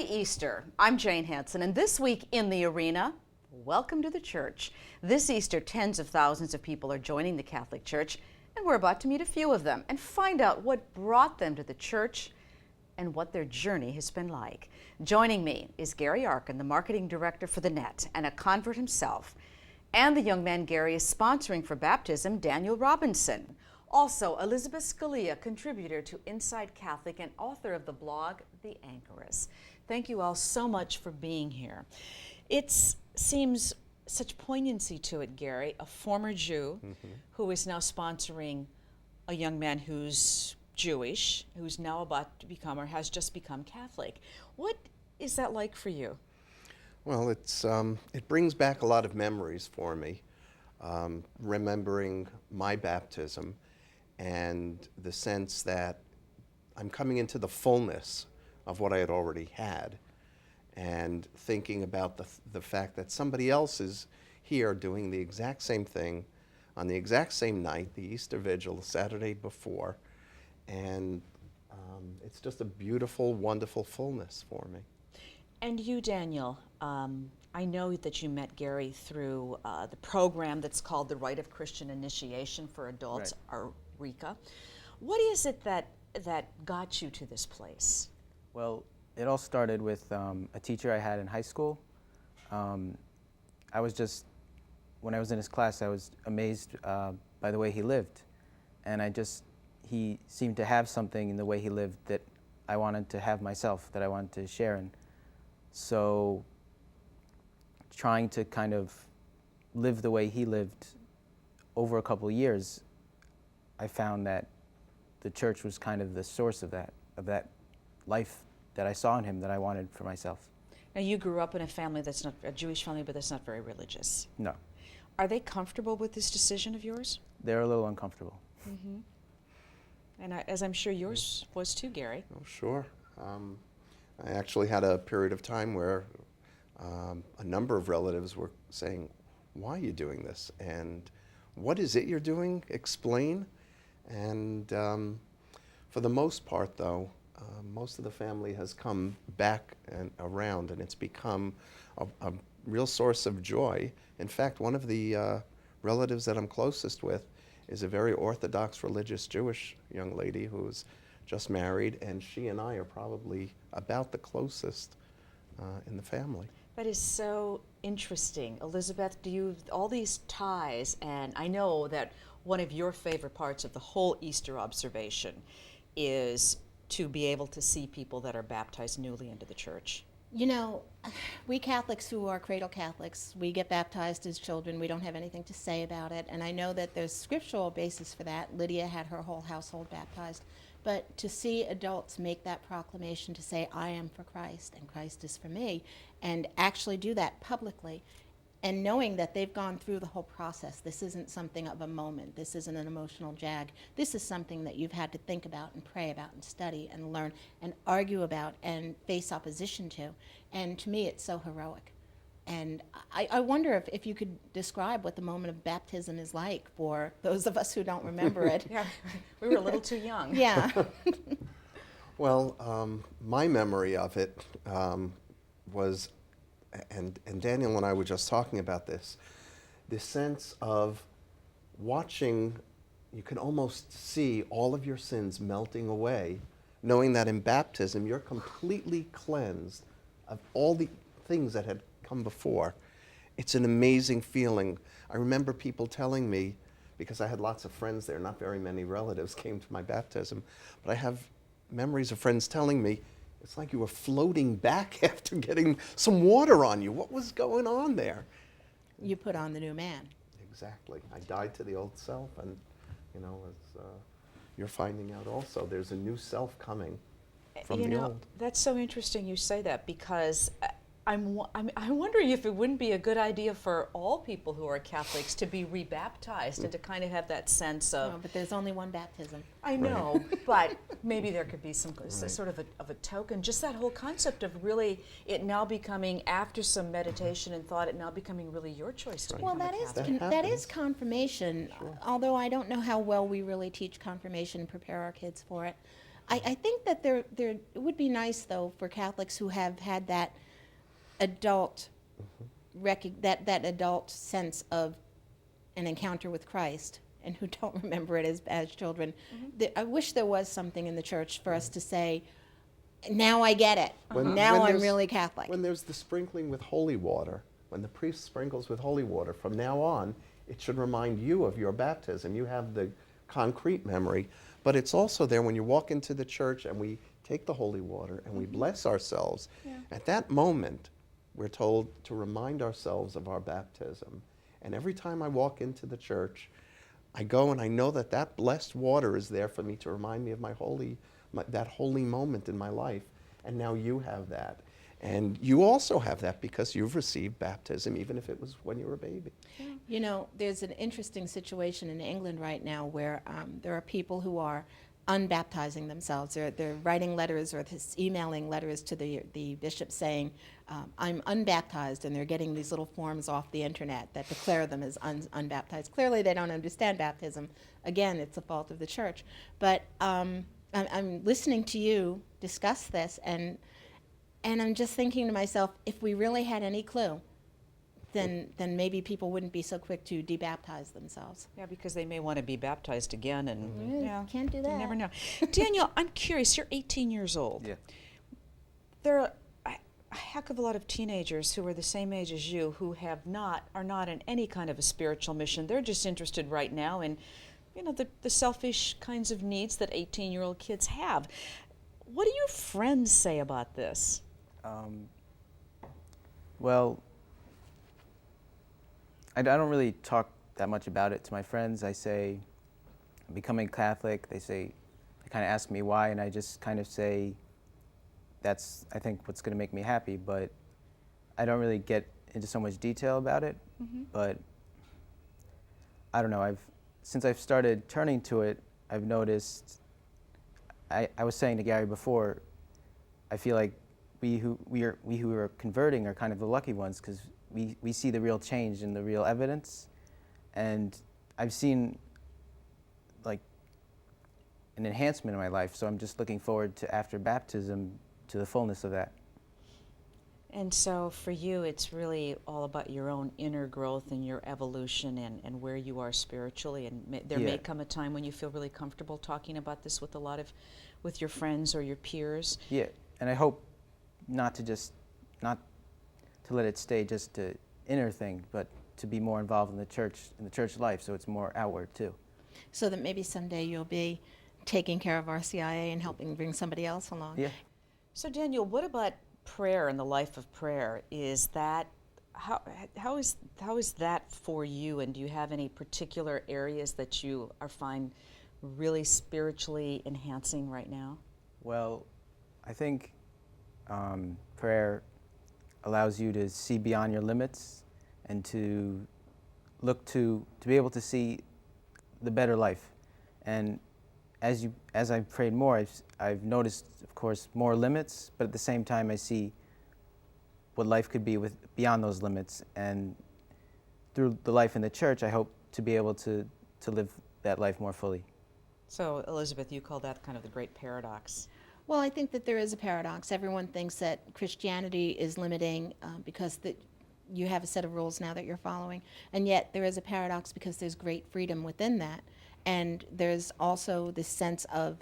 Easter. I'm Jane Hanson, and this week in the arena, welcome to the church. This Easter, tens of thousands of people are joining the Catholic Church, and we're about to meet a few of them and find out what brought them to the church and what their journey has been like. Joining me is Gary Arkin, the marketing director for the Net, and a convert himself. And the young man Gary is sponsoring for baptism, Daniel Robinson. Also, Elizabeth Scalia, contributor to Inside Catholic and author of the blog, The Anchoress. Thank you all so much for being here. It seems such poignancy to it, Gary, a former Jew who is now sponsoring a young man who's Jewish, who's now about to become or has just become Catholic. What is that like for you? Well, it brings back a lot of memories for me, remembering my baptism and the sense that I'm coming into the fullness of what I had already had, and thinking about the fact that somebody else is here doing the exact same thing on the exact same night, the Easter Vigil, the Saturday before, and it's just a beautiful, wonderful fullness for me. And you, Daniel, I know that you met Gary through the program that's called the Rite of Christian Initiation for Adults, RCIA. What is it that got you to this place? Well, it all started with a teacher I had in high school. When I was in his class, I was amazed by the way he lived. And he seemed to have something in the way he lived that I wanted to have myself, that I wanted to share in. So trying to kind of live the way he lived over a couple of years, I found that the church was kind of the source of that life that I saw in him that I wanted for myself. Now, you grew up in a family that's not a Jewish family, but that's not very religious. No. Are they comfortable with this decision of yours? They're a little uncomfortable. Mm-hmm. And as I'm sure yours was too, Gary. Oh, sure. I actually had a period of time where a number of relatives were saying, "Why are you doing this? And what is it you're doing? Explain." And for the most part, though, most of the family has come back and around, and it's become a real source of joy. In fact, one of the relatives that I'm closest with is a very Orthodox religious Jewish young lady who's just married, and she and I are probably about the closest in the family. That is so interesting. Elizabeth, all these ties, and I know that one of your favorite parts of the whole Easter observation is to be able to see people that are baptized newly into the church. You know, we Catholics who are cradle Catholics, we get baptized as children. We don't have anything to say about it. And I know that there's scriptural basis for that. Lydia had her whole household baptized. But to see adults make that proclamation to say, I am for Christ and Christ is for me, and actually do that publicly, and knowing that they've gone through the whole process. This isn't something of a moment. This isn't an emotional jag. This is something that you've had to think about and pray about and study and learn and argue about and face opposition to. And to me, it's so heroic. And I wonder if you could describe what the moment of baptism is like for those of us who don't remember it. Yeah, we were a little too young. Yeah. Well, my memory of it was, and Daniel and I were just talking about this sense of watching, you can almost see all of your sins melting away, knowing that in baptism you're completely cleansed of all the things that had come before. It's an amazing feeling. I remember people telling me, because I had lots of friends there, not very many relatives came to my baptism, but I have memories of friends telling me, it's like you were floating back after getting some water on you. What was going on there? You put on the new man. Exactly. I died to the old self, and as you're finding out also, there's a new self coming from the old. That's so interesting you say that, because I'm wondering if it wouldn't be a good idea for all people who are Catholics to be rebaptized and to kind of have that sense of... No, but there's only one baptism. I know, but maybe there could be some sort of a token, just that whole concept of really it now becoming, after some meditation and thought, it now becoming really your choice to become a Catholic. That is confirmation, although I don't know how well we really teach confirmation and prepare our kids for it. I think that it would be nice, though, for Catholics who have had that adult that adult sense of an encounter with Christ and who don't remember it as children. I wish there was something in the church for us to say, now I get it. Now I'm really Catholic. When there's the sprinkling with holy water, when the priest sprinkles with holy water, from now on, it should remind you of your baptism. You have the concrete memory, but it's also there when you walk into the church and we take the holy water and we bless ourselves. At that moment, we're told to remind ourselves of our baptism. And every time I walk into the church, I go and I know that that blessed water is there for me to remind me of that holy moment in my life. And now you have that. And you also have that because you've received baptism, even if it was when you were a baby. You know, there's an interesting situation in England right now where there are people who are unbaptizing themselves. They're writing letters or emailing letters to the bishop saying, I'm unbaptized, and they're getting these little forms off the internet that declare them as unbaptized. Clearly they don't understand baptism. Again, it's the fault of the church. But I'm listening to you discuss this, and I'm just thinking to myself, if we really had any clue, then maybe people wouldn't be so quick to debaptize themselves. Yeah, because they may want to be baptized again, and Can't do that. you never know. Daniel, I'm curious. You're 18 years old. Yeah. There are a heck of a lot of teenagers who are the same age as you who are not in any kind of a spiritual mission. They're just interested right now in, the selfish kinds of needs that 18-year-old kids have. What do your friends say about this? Well, I don't really talk that much about it to my friends. I say, I'm becoming Catholic. They kind of ask me why, and I just kind of say, that's, I think, what's going to make me happy. But I don't really get into so much detail about it. But I don't know. Since I've started turning to it, I've noticed. I was saying to Gary before, I feel like we who are converting are kind of the lucky ones because we see the real change and the real evidence, and I've seen like an enhancement in my life. So I'm just looking forward to after baptism to the fullness of that. And so for you, it's really all about your own inner growth and your evolution and where you are spiritually. And there may come a time when you feel really comfortable talking about this with your friends or your peers. Yeah, and I hope not to let it stay just an inner thing, but to be more involved in the church life, so it's more outward too. So that maybe someday you'll be taking care of RCIA and helping bring somebody else along. Yeah. So Daniel, what about prayer and the life of prayer? Is that how is that for you? And do you have any particular areas that you find really spiritually enhancing right now? Well, I think prayer allows you to see beyond your limits and to look to be able to see the better life. And as I've prayed more, I've noticed, of course, more limits, but at the same time I see what life could be beyond those limits. And through the life in the church, I hope to be able to live that life more fully. So Elizabeth, you call that kind of the great paradox. Well, I think that there is a paradox. Everyone thinks that Christianity is limiting because you have a set of rules now that you're following, and yet there is a paradox because there's great freedom within that. And there's also this sense of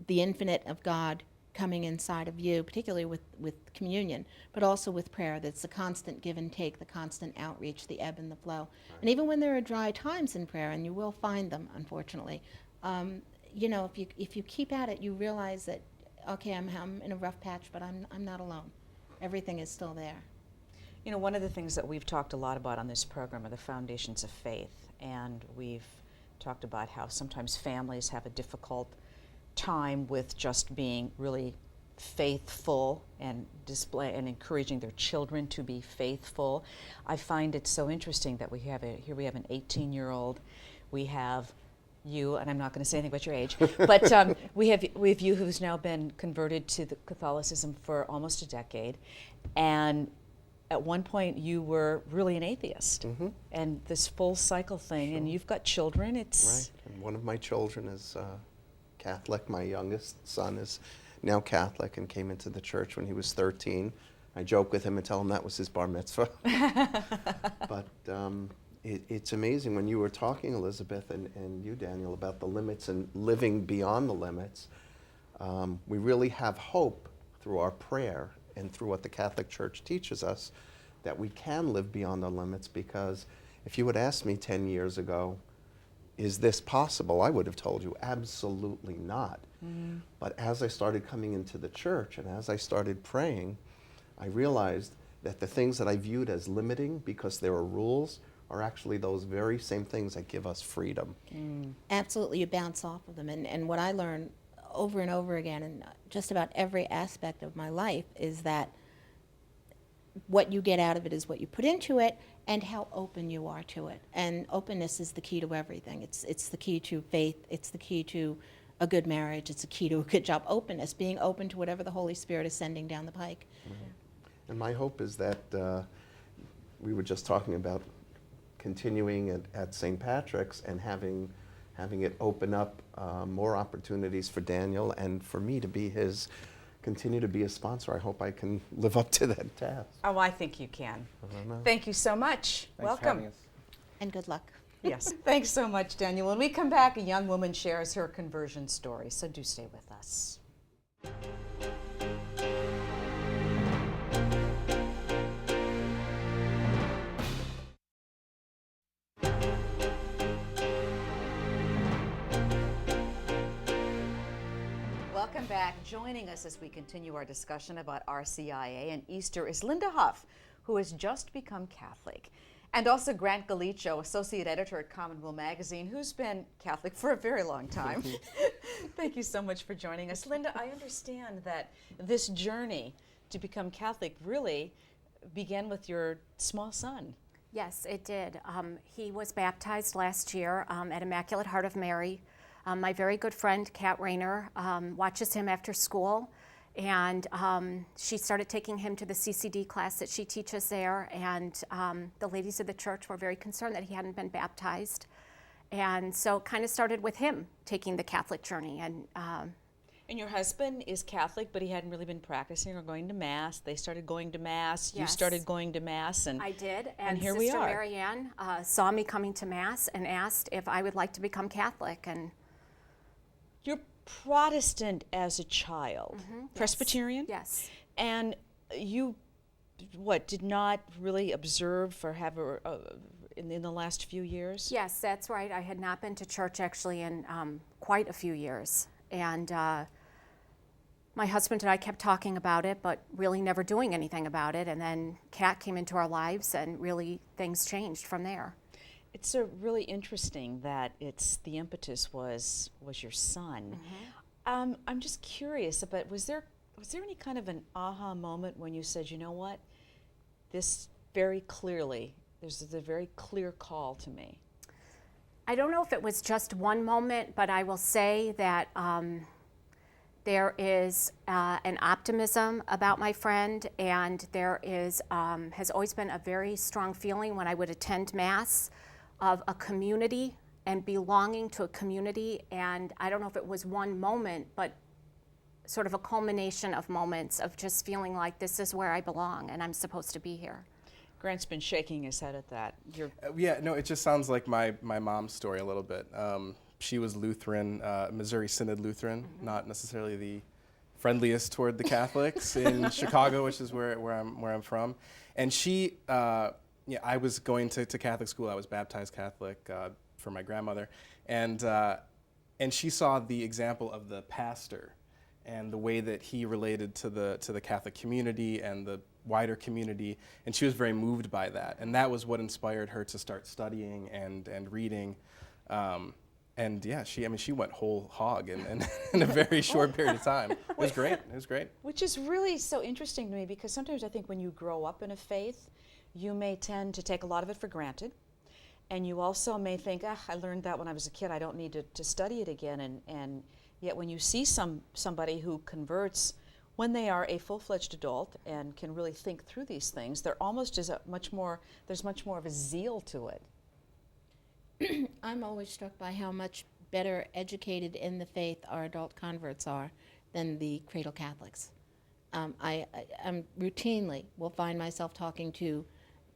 the infinite of God coming inside of you, particularly with communion, but also with prayer. That's the constant give and take, the constant outreach, the ebb and the flow. And even when there are dry times in prayer, and you will find them, unfortunately, if you keep at it, you realize that, okay, I'm in a rough patch, but I'm not alone. Everything is still there. You know, one of the things that we've talked a lot about on this program are the foundations of faith, and we've talked about how sometimes families have a difficult time with just being really faithful and encouraging their children to be faithful. I find it so interesting that we have an 18-year-old, we have you, and I'm not going to say anything about your age, but we have you who's now been converted to the Catholicism for almost a decade, and at one point you were really an atheist, and this full cycle thing, and you've got children. It's right. And one of my children is Catholic. My youngest son is now Catholic and came into the church when he was 13. I joke with him and tell him that was his bar mitzvah. But it's amazing when you were talking, Elizabeth, and you, Daniel, about the limits and living beyond the limits. We really have hope through our prayer and through what the Catholic Church teaches us that we can live beyond the limits, because if you had asked me 10 years ago, is this possible? I would have told you absolutely not. Mm-hmm. But as I started coming into the church and as I started praying, I realized that the things that I viewed as limiting because there are rules are actually those very same things that give us freedom. Mm. Absolutely, you bounce off of them. And what I learned over and over again in just about every aspect of my life is that what you get out of it is what you put into it and how open you are to it. And openness is the key to everything. It's the key to faith. It's the key to a good marriage. It's the key to a good job. Openness, being open to whatever the Holy Spirit is sending down the pike. Mm-hmm. And my hope is that we were just talking about continuing at St. Patrick's and having it open up more opportunities for Daniel and for me to be continue to be a sponsor. I hope I can live up to that task. Oh, I think you can. Thank you so much. Thanks for Welcome. having us. And good luck. Yes. Thanks so much, Daniel. When we come back, a young woman shares her conversion story, so do stay with us. Welcome back. Joining us as we continue our discussion about RCIA and Easter is Linda Hoff, who has just become Catholic, and also Grant Gallicho, Associate Editor at Commonweal magazine, who's been Catholic for a very long time. Thank you so much for joining us. Linda, I understand that this journey to become Catholic really began with your small son. Yes, it did. He was baptized last year at Immaculate Heart of Mary. My very good friend, Kat Rayner, watches him after school, and she started taking him to the CCD class that she teaches there, and the ladies of the church were very concerned that he hadn't been baptized. And so it kind of started with him taking the Catholic journey. And your husband is Catholic, but he hadn't really been practicing or going to Mass. They started going to Mass. Yes. You started going to Mass. And I did, and here Sister we are. Mary Ann saw me coming to Mass and asked if I would like to become Catholic. And you're Protestant as a child, Presbyterian? Yes. And you, did not really observe or have in the last few years? Yes, that's right. I had not been to church actually in quite a few years. And my husband and I kept talking about it, but really never doing anything about it. And then Kat came into our lives, and really things changed from there. It's really interesting that the impetus was your son. Mm-hmm. I'm just curious about, was there any kind of an aha moment when you said, you know what, there's a very clear call to me? I don't know if it was just one moment, but I will say that there is an optimism about my friend, and there has always been a very strong feeling when I would attend Mass of a community and belonging to a community. And I don't know if it was one moment, but sort of a culmination of moments of just feeling like this is where I belong and I'm supposed to be here. Grant's been shaking his head at that. It just sounds like my mom's story a little bit. She was Lutheran, Missouri Synod Lutheran, not necessarily the friendliest toward the Catholics in Chicago, which is where I'm from. And she, I was going to Catholic school. I was baptized Catholic for my grandmother, and she saw the example of the pastor and the way that he related to the Catholic community and the wider community, and she was very moved by that, and that was what inspired her to start studying and reading, she went whole hog in a very short period of time. It was great. Which is really so interesting to me, because sometimes I think when you grow up in a faith, you may tend to take a lot of it for granted, and you also may think, I learned that when I was a kid, I don't need to study it again, and yet when you see somebody who converts when they are a full-fledged adult and can really think through these things, there almost is there's much more of a zeal to it. I'm always struck by how much better educated in the faith our adult converts are than the cradle Catholics. I'm routinely will find myself talking to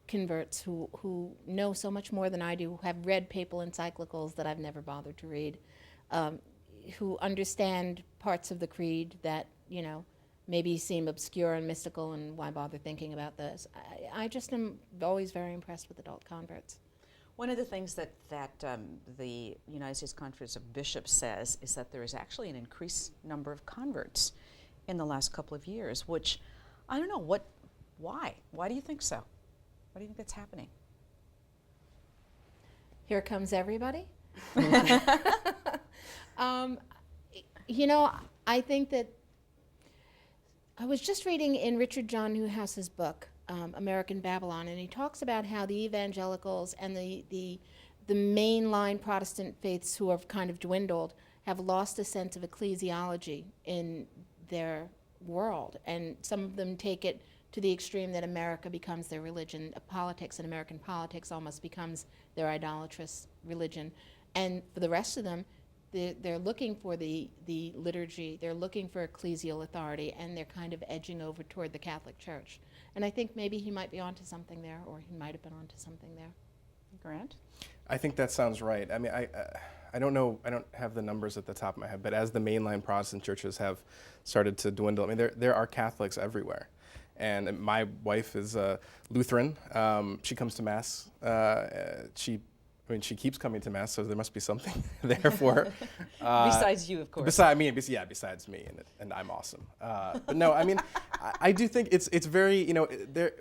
converts who know so much more than I do, who have read papal encyclicals that I've never bothered to read, who understand parts of the creed that, maybe seem obscure and mystical, and why bother thinking about this. I just am always very impressed with adult converts. One of the things that the United States Conference of Bishops says is that there is actually an increased number of converts in the last couple of years, which I don't know, why? Why do you think so? Why do you think that's happening? Here comes everybody. I think that I was just reading in Richard John Newhouse's book, American Babylon, and he talks about how the evangelicals and the mainline Protestant faiths who have kind of dwindled have lost a sense of ecclesiology in their world, and some of them take it to the extreme that America becomes their religion. Politics and American politics almost becomes their idolatrous religion. And for the rest of them, they're looking for the liturgy, they're looking for ecclesial authority, and they're kind of edging over toward the Catholic Church. And I think maybe he might be onto something there, or he might have been onto something there. Grant? I think that sounds right. I mean, I don't know, I don't have the numbers at the top of my head, but as the mainline Protestant churches have started to dwindle, I mean, there are Catholics everywhere. And my wife is Lutheran. She comes to Mass. She keeps coming to Mass, so there must be something there for her. Besides you, of course. Besides me, and I'm awesome. But no, I mean, I do think it's very,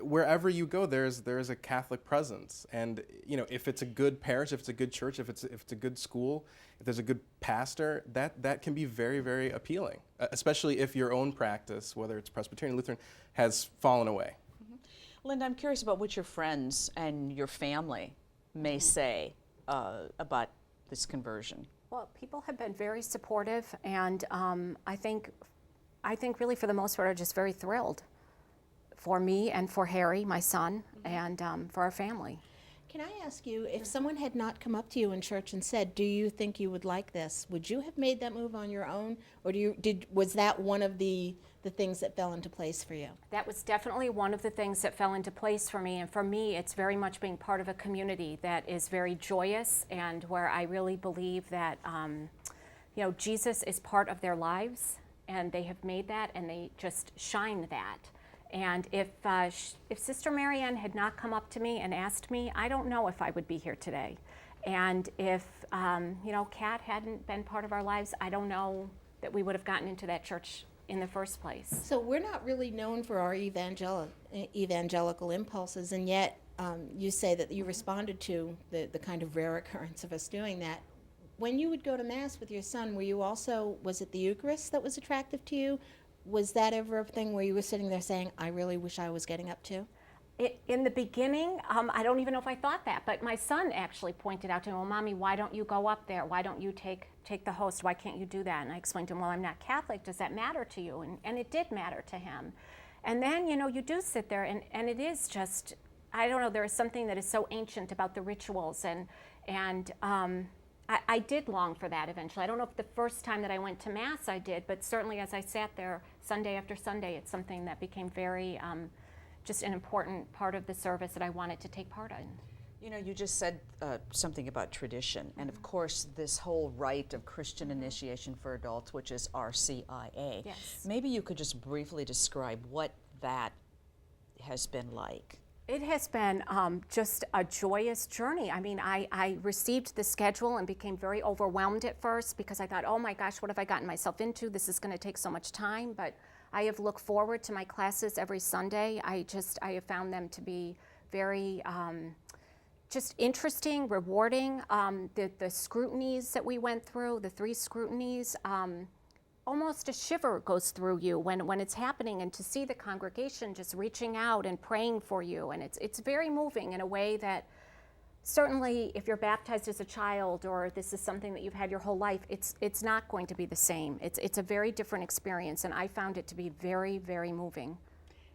wherever you go, there's a Catholic presence, and if it's a good parish, if it's a good church, if it's a good school, if there's a good pastor, that can be very, very appealing, especially if your own practice, whether it's Presbyterian, Lutheran, has fallen away. Mm-hmm. Linda, I'm curious about what your friends and your family may say about this conversion. Well, people have been very supportive, and I think really for the most part are just very thrilled for me and for Harry, my son, and for our family. Can I ask you, if someone had not come up to you in church and said, "Do you think you would like this?" would you have made that move on your own, or was that one of the things that fell into place for you? That was definitely one of the things that fell into place for me, and for me it's very much being part of a community that is very joyous, and where I really believe that Jesus is part of their lives, and they have made that, and they just shine that. And if Sister Marianne had not come up to me and asked me, I don't know if I would be here today. And if Kat hadn't been part of our lives, I don't know that we would have gotten into that church in the first place. So we're not really known for our evangelical impulses, and yet you say that you responded to the kind of rare occurrence of us doing that. When you would go to Mass with your son, was it the Eucharist that was attractive to you? Was that ever a thing where you were sitting there saying, I really wish I was getting up to? In the beginning, I don't even know if I thought that, but my son actually pointed out to me, well, Mommy, why don't you go up there? Why don't you take the host? Why can't you do that? And I explained to him, well, I'm not Catholic. Does that matter to you? And it did matter to him. And then, you do sit there, and it is just, I don't know, there is something that is so ancient about the rituals, and I did long for that eventually. I don't know if the first time that I went to Mass I did, but certainly as I sat there Sunday after Sunday, it's something that became very just an important part of the service that I wanted to take part in. You just said something about tradition, and of course this whole rite of Christian initiation for adults, which is RCIA. Yes. Maybe you could just briefly describe what that has been like. It has been just a joyous journey. I mean, I received the schedule and became very overwhelmed at first because I thought, oh my gosh, what have I gotten myself into? This is going to take so much time. But I have looked forward to my classes every Sunday. I have found them to be very just interesting, rewarding. The scrutinies that we went through, the 3 scrutinies, almost a shiver goes through you when it's happening, and to see the congregation just reaching out and praying for you, and it's very moving in a way that certainly if you're baptized as a child or this is something that you've had your whole life, it's not going to be the same. It's a very different experience, and I found it to be very, very moving.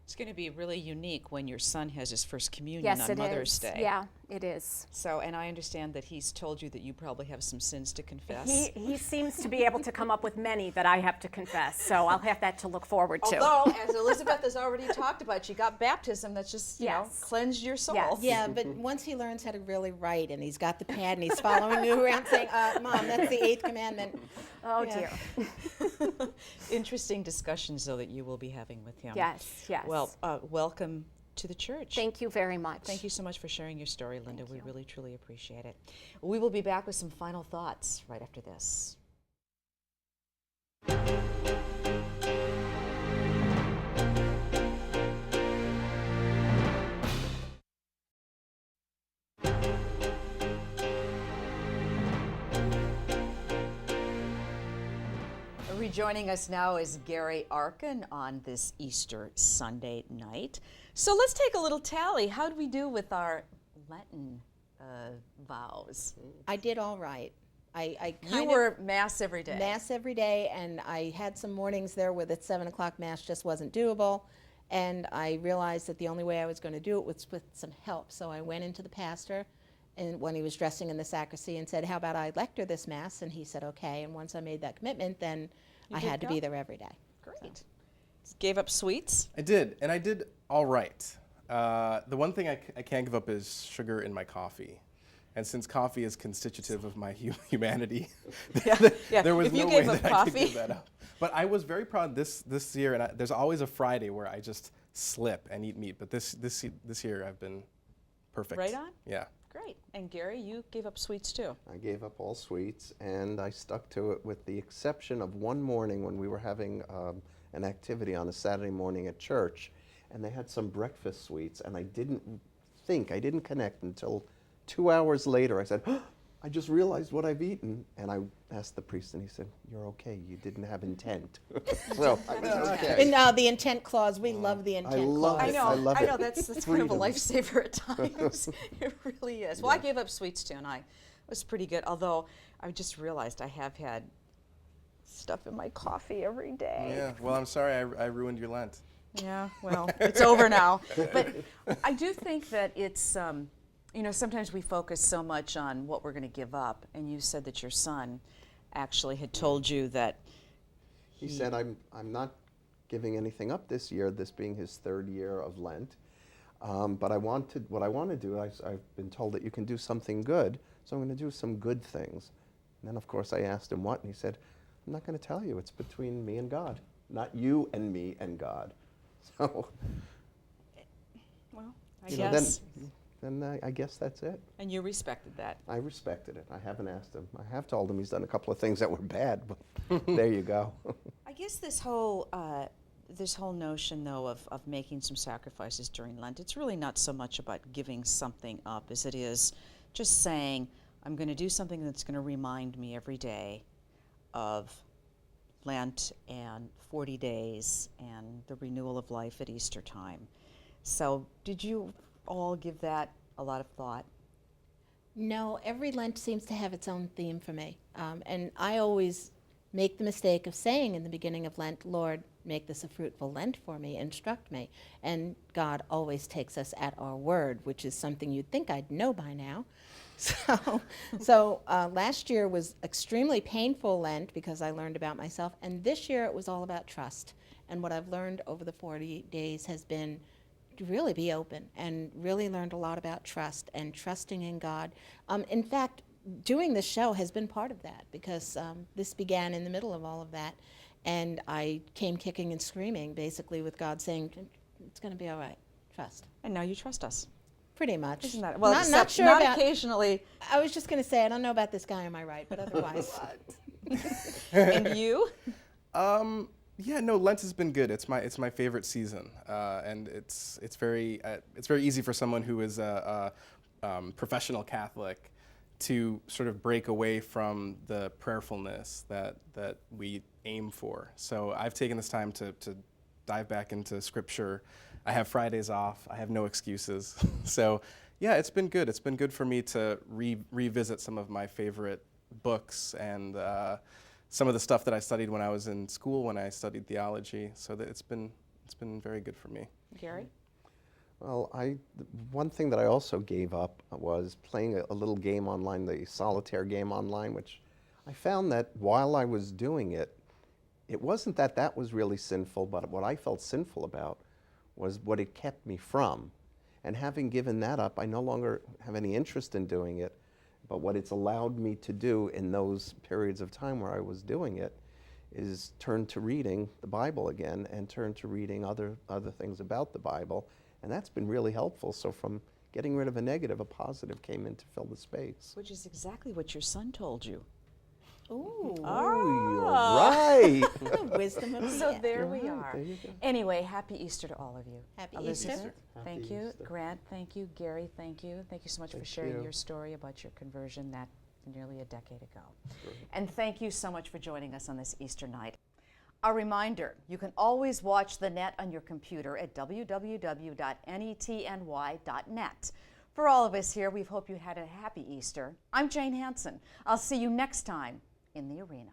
It's going to be really unique when your son has his first communion on Mother's Day. Yeah, It is. So, and I understand that he's told you that you probably have some sins to confess. He seems to be able to come up with many that I have to confess, so I'll have that to look forward to. Although, as Elizabeth has already talked about, she got baptism that's just, you know, Yes. cleansed your soul. Yes. Yeah, but once he learns how to really write and he's got the pad and he's following you around saying, Mom, that's the 8th commandment. Oh, Yeah. dear. Interesting discussions, though, that you will be having with him. Yes, yes. Well, welcome to the church. Thank you very much. Thank you so much for sharing your story, Linda. We really, truly appreciate it. We will be back with some final thoughts right after this. Rejoining us now is Gary Arkin on this Easter Sunday night. So let's take a little tally. How did we do with our Lenten vows? I did all right. I You kind were Mass every day. of Mass every day, and I had some mornings there where the 7 o'clock Mass just wasn't doable. And I realized that the only way I was going to do it was with some help. So I went into the pastor and when he was dressing in the sacristy and said, how about I lecture this Mass? And he said, okay. And once I made that commitment, then I had to be there every day. Great. Gave up sweets? I did, and I did all right. The one thing I can't give up is sugar in my coffee. And since coffee is constitutive of my humanity, Yeah. there was If you no gave way up that I could coffee. give that up. But I was very proud this year, and there's always a Friday where I just slip and eat meat. But this year I've been perfect. Right on? Yeah. Great. And Gary, you gave up sweets too. I gave up all sweets, and I stuck to it with the exception of one morning when we were having an activity on a Saturday morning at church, and they had some breakfast sweets, and I didn't connect until 2 hours later. I said, oh, I just realized what I've eaten, and I asked the priest, and he said, you're okay, you didn't have intent. So I was okay. And the intent clause, we love the intent love clause. it. I love I it. know, that's kind of a Freedom. lifesaver at times. It really is. Well, I gave up sweets too, and I was pretty good, although I just realized I have had stuff in my coffee every day. Yeah. Well, I'm sorry I ruined your Lent. Yeah, well, it's over now. But I do think that it's, you know, sometimes we focus so much on what we're going to give up, and you said that your son actually had told you that He said, I'm not giving anything up this year, this being his 3rd year of Lent. But what I want to do, I've been told that you can do something good, so I'm going to do some good things. And then, of course, I asked him what, and he said, I'm not going to tell you. It's between me and God, not you and me and God. So, well, I you know, guess. then I guess that's it. And you respected that. I respected it. I haven't asked him. I have told him he's done a couple of things that were bad, but there you go. I guess this whole notion, though, of making some sacrifices during Lent, it's really not so much about giving something up as it is just saying, I'm going to do something that's going to remind me every day of Lent and 40 days and the renewal of life at Easter time. So did you all give that a lot of thought? No, every Lent seems to have its own theme for me. And I always make the mistake of saying in the beginning of Lent, Lord, make this a fruitful Lent for me, instruct me. And God always takes us at our word, which is something you'd think I'd know by now. So last year was extremely painful Lent because I learned about myself. And this year it was all about trust. And what I've learned over the 40 days has been to really be open and really learned a lot about trust and trusting in God. In fact, doing this show has been part of that because this began in the middle of all of that. And I came kicking and screaming, basically, with God saying, it's going to be all right. Trust. And now you trust us. Pretty much. Isn't that, well, not sure not about, occasionally. I was just going to say, I don't know about this guy on my right, but otherwise. And you? Yeah, no, Lent has been good. It's my favorite season, and it's very easy for someone who is a professional Catholic to sort of break away from the prayerfulness that we aim for. So I've taken this time to dive back into Scripture. I have Fridays off. I have no excuses. So yeah, it's been good. It's been good for me to revisit some of my favorite books and some of the stuff that I studied when I was in school when I studied theology. So that it's been very good for me. Gary? Well, one thing that I also gave up was playing a little game online, the solitaire game online, which I found that while I was doing it, it wasn't that that was really sinful, but what I felt sinful about was what it kept me from. And having given that up, I no longer have any interest in doing it, but what it's allowed me to do in those periods of time where I was doing it is turn to reading the Bible again and turn to reading other things about the Bible. And that's been really helpful. So from getting rid of a negative, a positive came in to fill the space. Which is exactly what your son told you. Ooh. Oh, you're right. The wisdom of So man. there we Right, are. there you go. Anyway, happy Easter to all of you. Happy Elizabeth, Easter. thank Happy you. Easter. Grant, thank you. Gary, thank you. Thank you so much for Thank sharing you. your story about your conversion that nearly a decade ago. And thank you so much for joining us on this Easter night. A reminder, you can always watch the net on your computer at www.netny.net. For all of us here, we hope you had a happy Easter. I'm Jane Hanson. I'll see you next time in the arena.